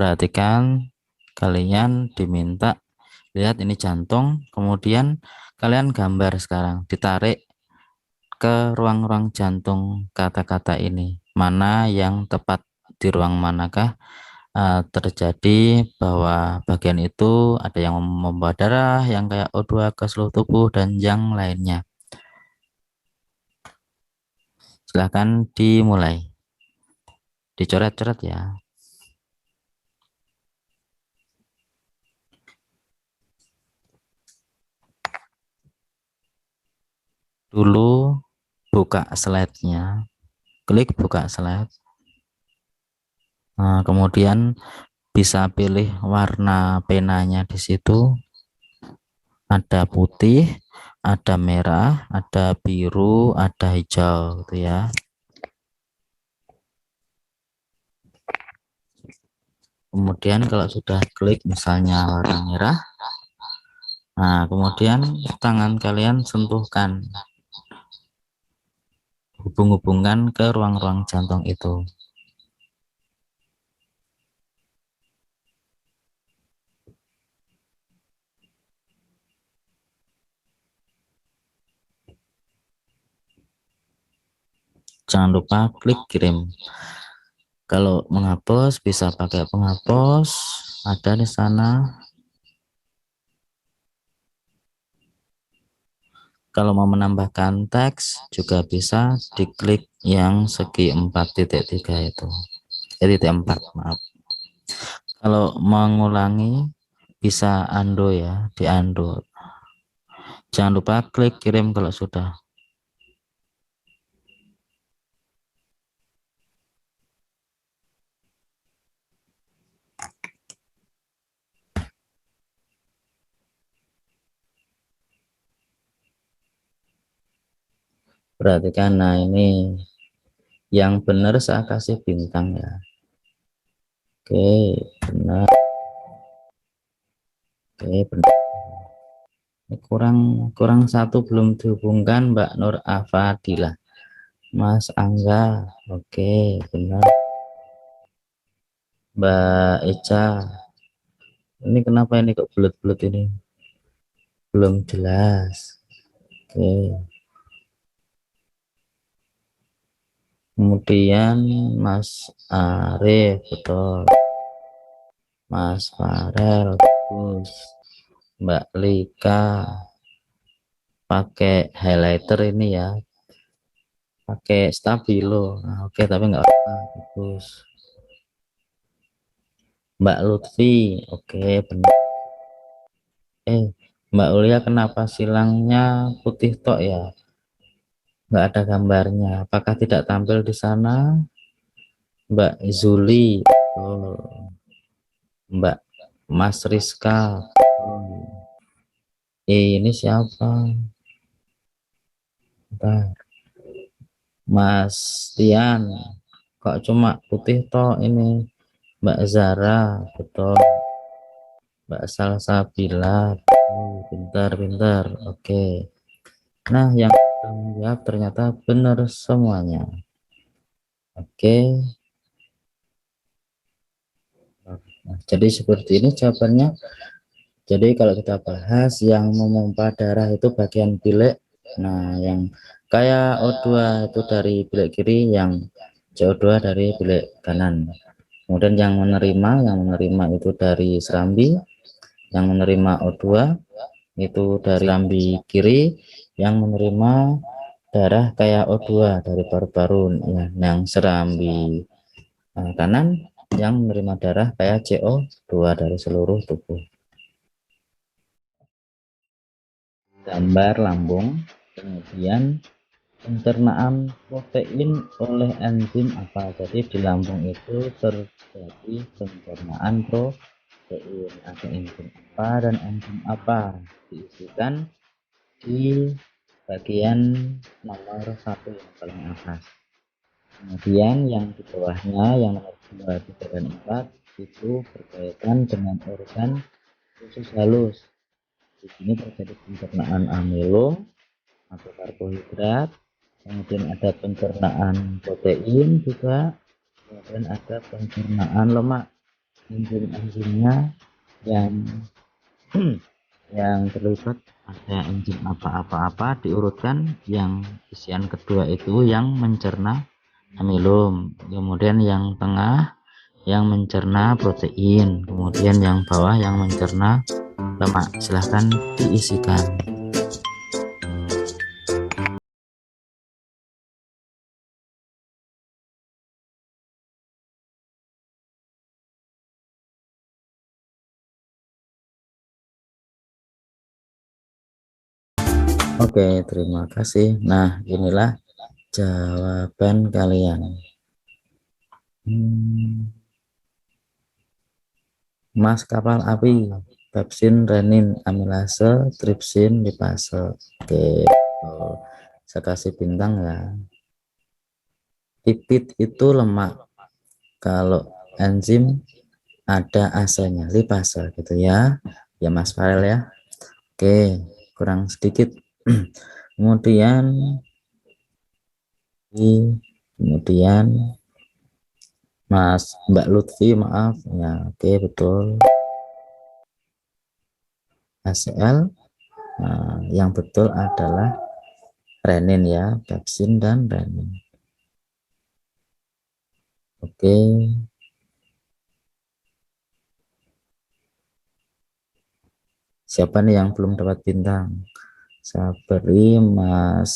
Perhatikan, kalian diminta lihat ini jantung, kemudian kalian gambar sekarang, ditarik ke ruang-ruang jantung kata-kata ini, mana yang tepat, di ruang manakah terjadi bahwa bagian itu ada yang membawa darah yang kayak O2 ke seluruh tubuh dan yang lainnya. Silahkan dimulai, dicoret-coret ya. Dulu buka slide-nya, klik buka slide. Nah, kemudian bisa pilih warna penanya di situ. Ada putih, ada merah, ada biru, ada hijau gitu ya. Kemudian kalau sudah klik misalnya warna merah, nah kemudian tangan kalian sentuhkan, hubung-hubungkan ke ruang-ruang jantung itu. Jangan lupa klik kirim. Kalau menghapus bisa pakai penghapus, ada di sana. Kalau mau menambahkan teks juga bisa diklik yang segi 4.3 itu. Titik 4, maaf. Kalau mengulangi bisa undo ya, di undo. Jangan lupa klik kirim kalau sudah. Perhatikan, nah ini yang benar saya kasih bintang ya. Oke, benar. Oke, benar. Kurang satu belum dihubungkan, Mbak Nur Afadilah. Mas Angga, oke, benar. Mbak Eca, ini kenapa ini kok bulat-bulat ini? Belum jelas. Oke. Kemudian Mas Arif, betul. Mas Farel, bagus. Mbak Lika, pakai highlighter ini ya, pakai stabilo. Nah, oke, tapi nggak apa, bagus. Mbak Lutfi, oke, benar. Mbak Ulia, kenapa silangnya putih tok ya? Nggak ada gambarnya. Apakah tidak tampil di sana? Mbak Zuli, oh. Mbak Mas Rizka, oh. Ini siapa? Bentar. Mas Tian, kok cuma putih toh ini? Mbak Zara, betul. Mbak Salsabila, pintar-pintar, oke. Nah, yang menjawab ternyata benar semuanya. Oke. Nah, jadi seperti ini jawabannya. Jadi kalau kita bahas yang memompa darah itu bagian bilik. Nah, yang kayak O2 itu dari bilik kiri, yang CO2 dari bilik kanan. Kemudian yang menerima itu dari serambi, yang menerima O2 itu dari serambi kiri, yang menerima darah kayak O2 dari paru-paru, ya, yang serambi kanan, yang menerima darah kayak CO2 dari seluruh tubuh. Gambar lambung, kemudian pencernaan protein oleh enzim apa. Jadi di lambung itu terjadi pencernaan protein, ada enzim apa dan enzim apa, diisikan di bagian nomor 1 yang paling atas. Kemudian yang di bawahnya, yang nomor 2, 3, dan 4 itu berkaitan dengan organ usus halus. Di sini terjadi pencernaan amilo atau karbohidrat, kemudian ada pencernaan protein juga, kemudian ada pencernaan lemak. enzim-enzimnya yang yang terlibat ada enzim apa-apa diurutkan. Yang isian kedua itu yang mencerna amilum, kemudian yang tengah yang mencerna protein, kemudian yang bawah yang mencerna lemak. Silahkan diisikan. Oke, terima kasih. Nah, inilah jawaban kalian. Mas kapal api, pepsin, renin, amilase, tripsin, lipase. Oke, saya kasih bintang ya. Lipid itu lemak. Kalau enzim ada AC-nya, lipase gitu ya. Ya Mas Farel ya. Oke, kurang sedikit. Kemudian Mbak Lutfi, maaf ya. Oke, betul. HCl. Nah, yang betul adalah renin ya, pepsin dan renin. Oke. Siapa nih yang belum dapat bintang? Saya beri Mas.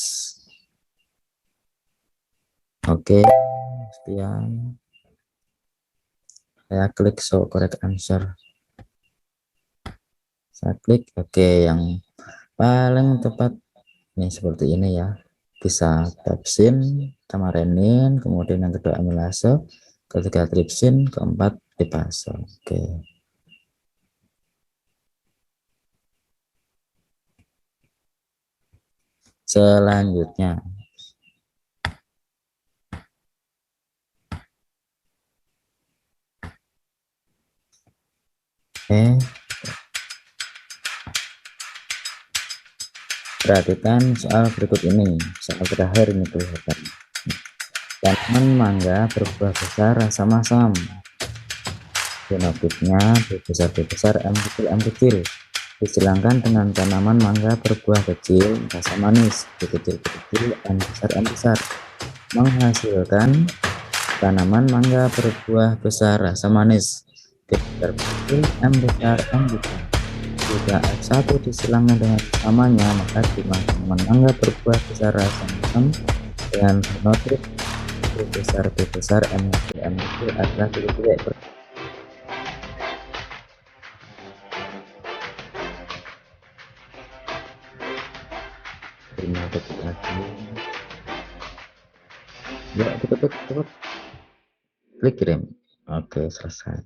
Oke, sekian. Saya klik show correct answer. Saya klik oke, yang paling tepat ini seperti ini ya. Bisa pepsin sama renin, kemudian yang kedua amilase, ketiga tripsin, keempat lipase. Oke. Selanjutnya perhatikan soal berikut ini, soal terakhir ini kelihatan. Tanaman mangga berbuah besar rasa masam. Fenotipnya B besar B besar, M kecil M kecil. Disilangkan dengan tanaman mangga berbuah kecil rasa manis, B kecil B kecil, M besar M besar, menghasilkan tanaman mangga berbuah besar rasa manis, B besar B kecil, M besar M besar. Jika F1 disilangkan dengan samanya, maka jumlah tanaman mangga berbuah besar rasa masam dengan fenotip B besar B besar, M kecil M kecil adalah titik-titik. Ya, cepet klik kirim. Oke, selesai.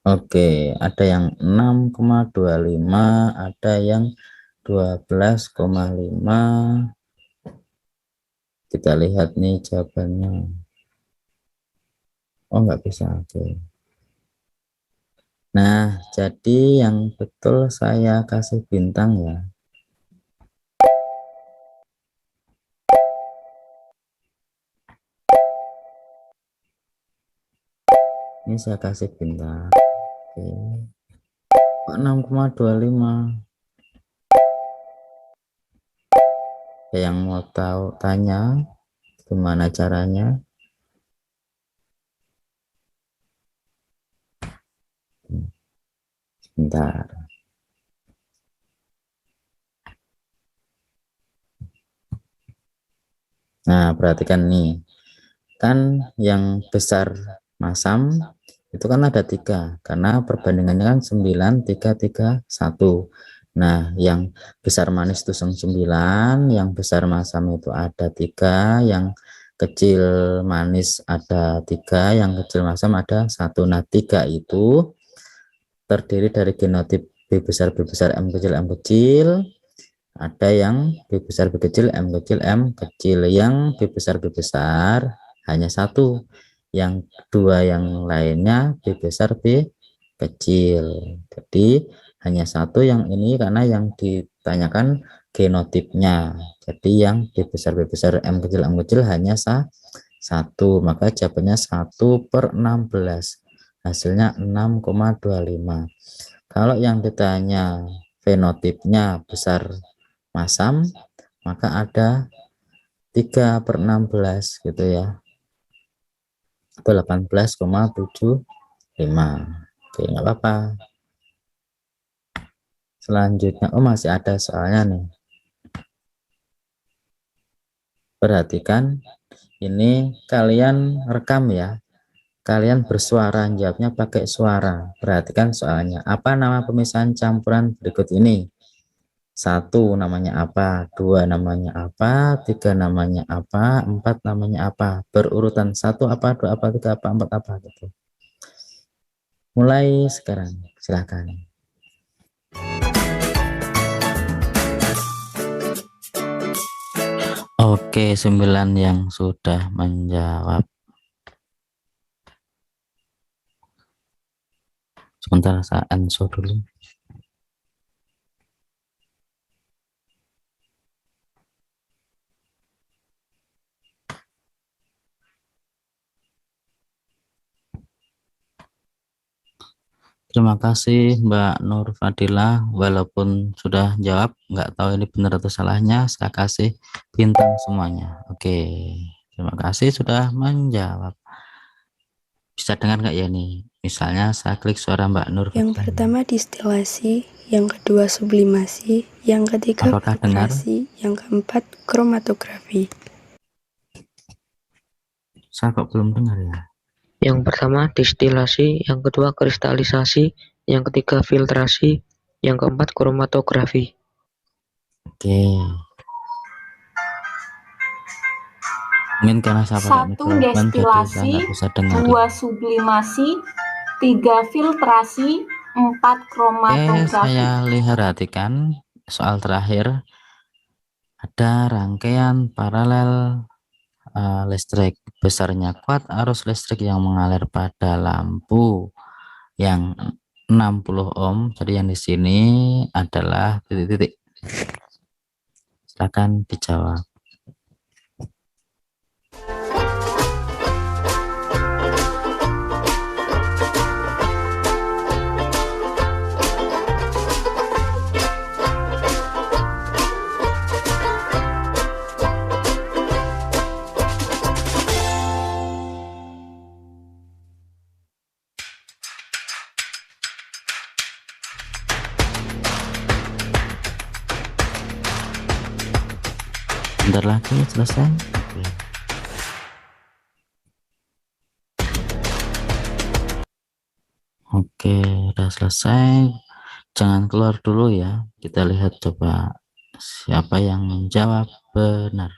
Oke, ada yang 6,25, ada yang 12,5. Kita lihat nih jawabannya. Oh, nggak bisa. Oke. Nah, jadi yang betul saya kasih bintang ya. Ini saya kasih bintang. Oke. 6,25. Yang mau tahu tanya gimana caranya? Sebentar. Nah, perhatikan nih. Kan yang besar masam itu kan ada 3, karena perbandingannya kan 9, 3, 3, 1. Nah, yang besar manis itu 9, yang besar masam itu ada 3, yang kecil manis ada 3, yang kecil masam ada 1. Nah, 3 itu terdiri dari genotip B besar B besar, M kecil M kecil. Ada yang B besar B kecil, M kecil M kecil. Yang B besar B besar hanya 1, yang 2 yang lainnya B besar B kecil. Jadi hanya satu yang ini karena yang ditanyakan genotipnya. Jadi yang B besar M kecil hanya satu, maka jawabannya 1/16, hasilnya 6,25. Kalau yang ditanya fenotipnya besar masam, maka ada 3/16 gitu ya, atau 18,75. Oke, nggak apa-apa. Selanjutnya, masih ada soalnya nih. Perhatikan, ini kalian rekam ya. Kalian bersuara, jawabnya pakai suara. Perhatikan soalnya. Apa nama pemisahan campuran berikut ini? 1 namanya apa, 2 namanya apa, 3 namanya apa, 4 namanya apa. Berurutan 1 apa, 2 apa, 3 apa, 4 apa gitu. Mulai sekarang, silakan. Oke, 9 yang sudah menjawab. Sebentar saya answer dulu. Terima kasih Mbak Nur Fadilah, walaupun sudah jawab, nggak tahu ini benar atau salahnya, saya kasih bintang semuanya. Oke, terima kasih sudah menjawab. Bisa dengar nggak ya nih? Misalnya saya klik suara Mbak Nur Fadilah. Yang pertama distilasi, yang kedua sublimasi, yang ketiga Apakah dengar? filtrasi, yang keempat kromatografi. Saya kok belum dengar ya? Yang pertama distilasi, yang kedua kristalisasi, yang ketiga filtrasi, yang keempat kromatografi. Oke. Mungkin karena saya pakai 1 mikrofon jadi saya destilasi, nggak bisa dengar. 2 sublimasi, 3 filtrasi, 4 Oke, kromatografi. saya lihat, perhatikan soal terakhir. Ada rangkaian paralel listrik, besarnya kuat arus listrik yang mengalir pada lampu yang 60 ohm. Jadi yang di sini adalah titik-titik. Silakan dijawab. Bentar lagi selesai. Oke, udah selesai. Jangan keluar dulu ya. Kita lihat coba siapa yang menjawab benar.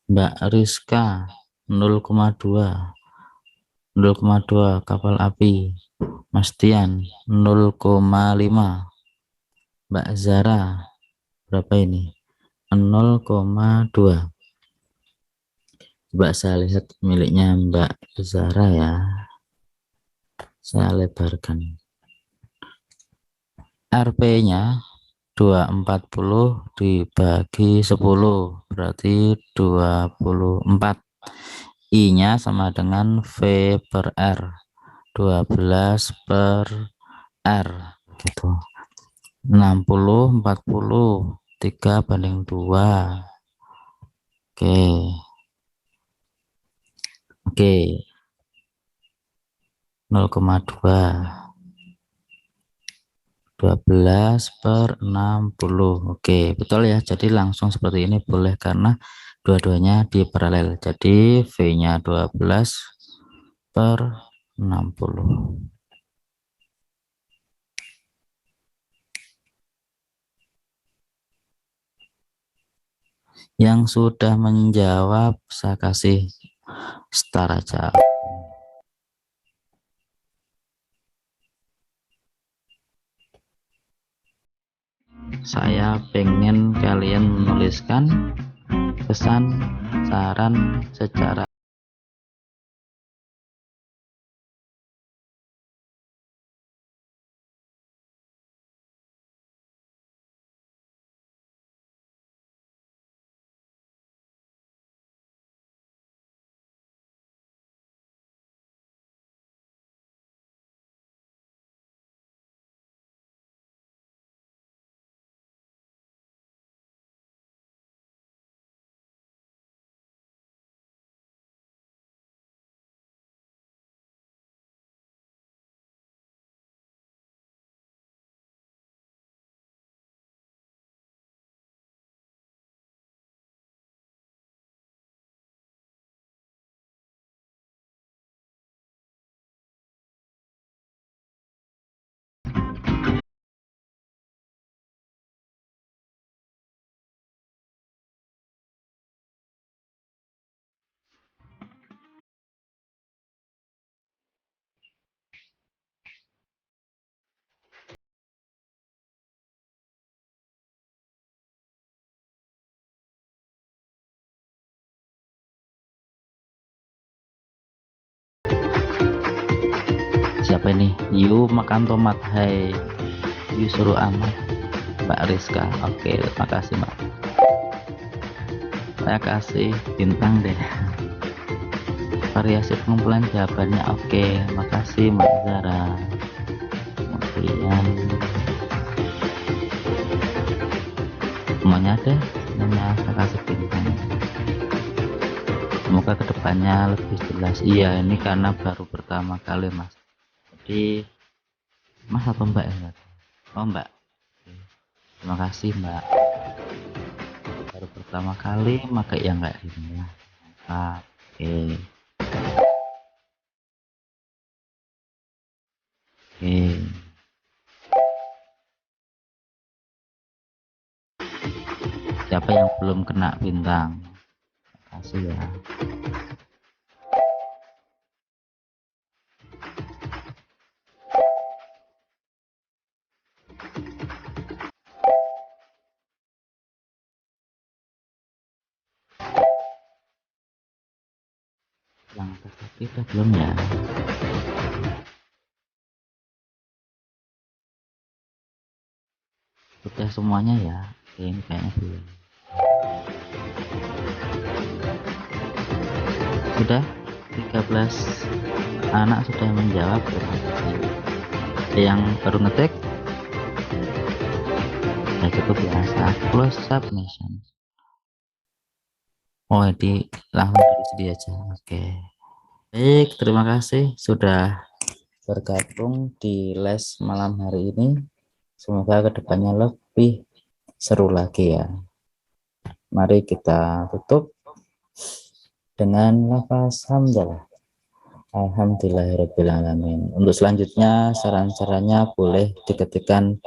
Mbak Rizka 0,2 kapal api. Mas Tian 0,5. Mbak Zara berapa ini? 0,2. Coba saya lihat miliknya Mbak Zara ya. Saya lebarkan. RP-nya 240 dibagi 10 berarti 24. I-nya sama dengan V per R, 12 per R gitu. 60, 40, 3/2. Oke, 0,2, 12/60. Oke, betul ya. Jadi langsung seperti ini boleh karena dua-duanya di paralel. Jadi V-nya 12/60. Yang sudah menjawab saya kasih star aja. Saya pengen kalian menuliskan pesan saran secara siapa ini? Yu makan tomat. Hai Yu suruh amat Mbak Rizka. Oke, terima kasih Mbak. Saya kasih bintang deh. Variasi pengumpulan jawabannya. Oke, makasih Mbak Zara. Kemudian semuanya deh, namanya saya kasih bintang. Semoga kedepannya lebih jelas. Iya, ini karena baru pertama kali Mas. Jadi Mas atau Mbak ya? Oh Mbak. Oke. Terima kasih Mbak. Baru pertama kali pakai yang kayak gini ya. Oke. Oke. Siapa yang belum kena bintang? Terima kasih ya. Yang tadi udah belum ya? Udah semuanya ya? Oke, ini kayaknya belum. Sudah 13 anak sudah menjawab. Ada yang baru ngetik? Ya cukup biasa. Close submission. Oh, di langsung dari sini aja. Oke. Baik, terima kasih sudah bergabung di les malam hari ini. Semoga kedepannya lebih seru lagi ya. Mari kita tutup dengan lafaz hamdalah. Alhamdulillahirrahmanirrahim. Untuk selanjutnya saran-sarannya boleh diketikkan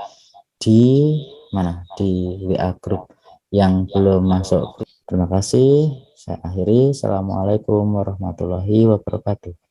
di mana, di WA grup yang belum masuk. Terima kasih. Saya akhiri. Assalamualaikum warahmatullahi wabarakatuh.